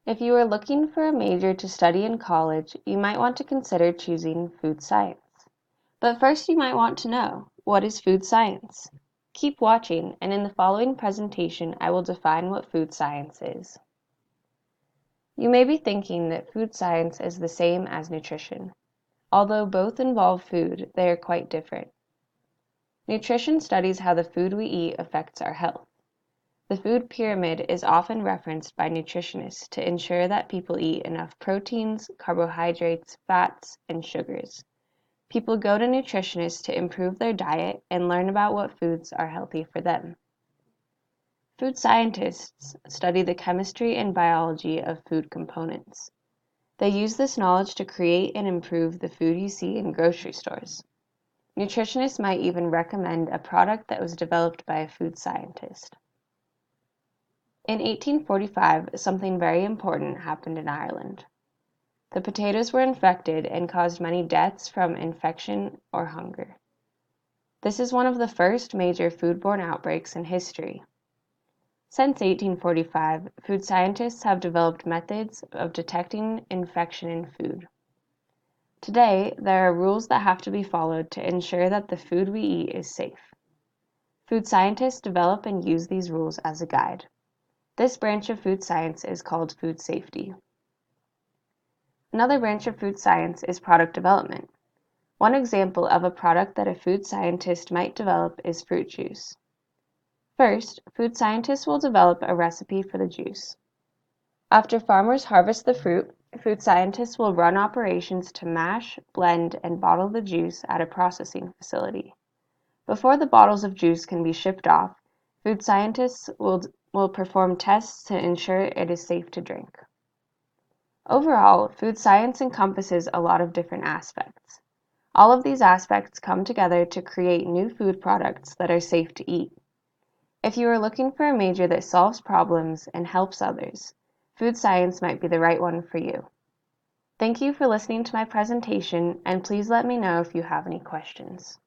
If you are looking for a major to study in college, you might want to consider choosing food science. But first you might want to know, what is food science? Keep watching, and in the following presentation I will define what food science is. You may be thinking that food science is the same as nutrition. Although both involve food, they are quite different. Nutrition studies how the food we eat affects our health. The food pyramid is often referenced by nutritionists to ensure that people eat enough proteins, carbohydrates, fats, and sugars. People go to nutritionists to improve their diet and learn about what foods are healthy for them. Food scientists study the chemistry and biology of food components. They use this knowledge to create and improve the food you see in grocery stores. Nutritionists might even recommend a product that was developed by a food scientist. In 1845, something very important happened in Ireland. The potatoes were infected and caused many deaths from infection or hunger. This is one of the first major foodborne outbreaks in history. Since 1845, food scientists have developed methods of detecting infection in food. Today, there are rules that have to be followed to ensure that the food we eat is safe. Food scientists develop and use these rules as a guide. This branch of food science is called food safety. Another branch of food science is product development. One example of a product that a food scientist might develop is fruit juice. First, food scientists will develop a recipe for the juice. After farmers harvest the fruit, food scientists will run operations to mash, blend, and bottle the juice at a processing facility. Before the bottles of juice can be shipped off, food scientists will perform tests to ensure it is safe to drink. Overall, food science encompasses a lot of different aspects. All of these aspects come together to create new food products that are safe to eat. If you are looking for a major that solves problems and helps others, food science might be the right one for you. Thank you for listening to my presentation, and please let me know if you have any questions.